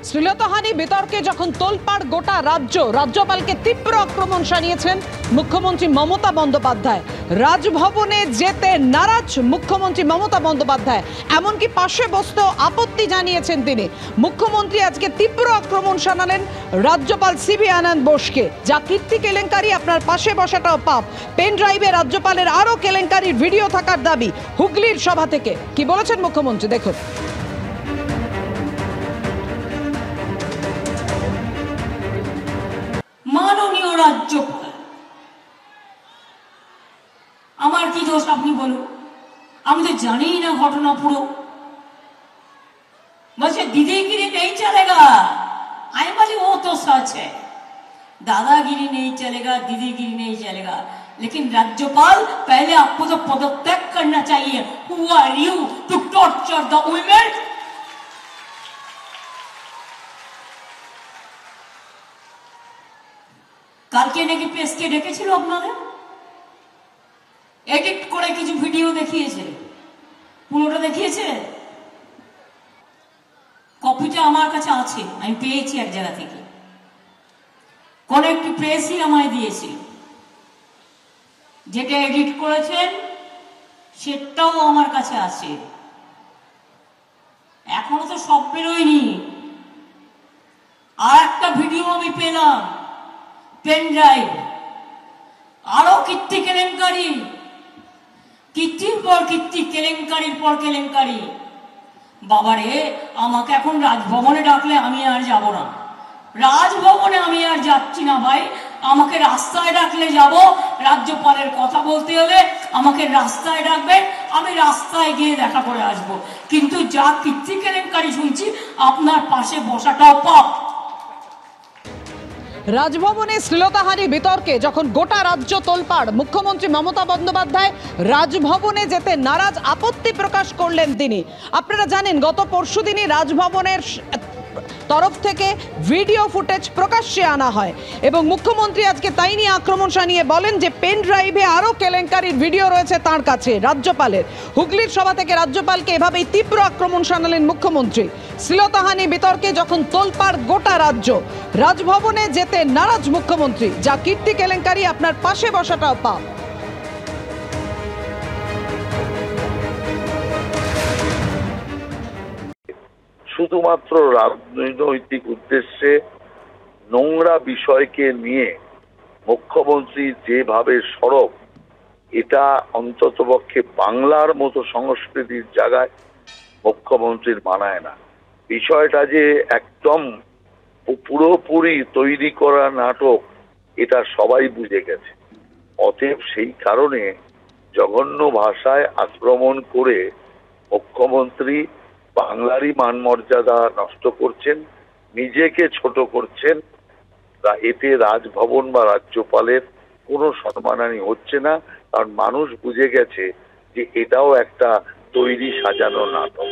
শ্লীলতাহানি বিতর্কে যখন তোলপাড় গোটা রাজ্য, রাজ্যপালকে তীব্র আক্রমণ শানিয়েছেন মুখ্যমন্ত্রী মমতা বন্দ্যোপাধ্যায়। রাজভবনে যেতে নারাজ মুখ্যমন্ত্রী মমতা বন্দ্যোপাধ্যায়, এমনকি পাশে বসতেও আপত্তি জানিয়েছেন তিনি। মুখ্যমন্ত্রী আজকে তীব্র আক্রমণ শানালেন রাজ্যপাল সিবি আনন্দ বোসকে। যা কীর্তি কেলেঙ্কারি, আপনার পাশে বসাটাও পাপ। পেন ড্রাইভে রাজ্যপালের আরও কেলেঙ্কারির ভিডিও থাকার দাবি হুগলির সভা থেকে। কি বলেছেন মুখ্যমন্ত্রী দেখুন। মাননীয় রাজ্যপাল, আমার কি দোষ আপনি বলুন? আমি তো জানি না ঘটনা পুরো। বলছে দিদিগিরি নেই চলেগা। আমি বলি ও তো সच है, दादागिरी नहीं चलेगा, दीदीगिरी नहीं चलेगा। लेकिन राज्यपाल, पहले आपको तो पदत्याग करना चाहिए। Who are you to torture the women? কালকে নাকি প্রেসকে ডেকেছিল আপনাদের, এডিট করে কিছু ভিডিও দেখিয়েছে, পুরোটা দেখিয়েছে। কপিটা আমার কাছে আছে, আমি পেয়েছি এক জায়গা থেকে। কোন একটি প্রেসই আমায় দিয়েছিল, যেটা এডিট করেছেন সেটাও আমার কাছে আছে। এখনো তো সব বেরোয়নি। আর একটা ভিডিও আমি পেলাম, পেন ড্রাইভ, আরো কীর্তি কেলেঙ্কারি, কীর্তির পর কীর্তি, কেলেঙ্কারির পর কেলেঙ্কারি। বাবারে, আমাকে এখন রাজভবনে ডাকলে আমি আর যাব না। রাজভবনে আমি আর যাচ্ছি না ভাই। আমাকে রাস্তায় ডাকলে যাব। রাজ্যপালের কথা বলতে হলে আমাকে রাস্তায় ডাকবেন, আমি রাস্তায় গিয়ে দেখা করে আসব। কিন্তু যা কীর্তি কেলেঙ্কারি শুনছি, আপনার পাশে বসাটাও পাপ। রাজভবনে শ্লীলতাহানি বিতর্কে যখন গোটা রাজ্য তোলপাড়, মুখ্যমন্ত্রী মমতা বন্দ্যোপাধ্যায় রাজভবনে যেতে নারাজ, আপত্তি প্রকাশ করলেন তিনি। আপনারা জানেন গত পরশুদিনই রাজভবনের তরফ থেকে ভিডিও ফুটেজ প্রকাশ্যে আনা হয় এবং মুখ্যমন্ত্রী আজকে তাই নিয়ে আক্রমণ শানিয়ে বলেন যে পেন ড্রাইভে আরও কেলেঙ্কারির ভিডিও রয়েছে তার কাছে রাজ্যপালের। হুগলির সভা থেকে রাজ্যপালকে এভাবেই তীব্র আক্রমণ শানালেন মুখ্যমন্ত্রী। শ্লীলতাহানি বিতর্কে যখন তোলপাড় গোটা রাজ্য, রাজভবনে যেতে নারাজ মুখ্যমন্ত্রী। যা কীর্তি কেলেঙ্কারি, আপনার পাশে বসাটাও পাপ। শুধুমাত্র রাজনৈতিক উদ্দেশ্যে নোংরা বিষয়কে নিয়ে মুখ্যমন্ত্রী যেভাবে সরব, এটা অন্ততপক্ষে বাংলার মতো সংস্কৃতির জায়গায় মুখ্যমন্ত্রীর মানায় না। বিষয়টা যে একদম পুরোপুরি তৈরি করা নাটক, এটা সবাই বুঝে গেছে। অতএব সেই কারণে জঘন্য ভাষায় আক্রমণ করে মুখ্যমন্ত্রী বাংলারই মান মর্যাদা নষ্ট করছেন, নিজেকে ছোট করছেন। এতে রাজভবন বা রাজ্যপালের কোনো সম্মানহানি হচ্ছে না, কারণ মানুষ বুঝে গেছে যে এটাও একটা তৈরি সাজানো নাটক।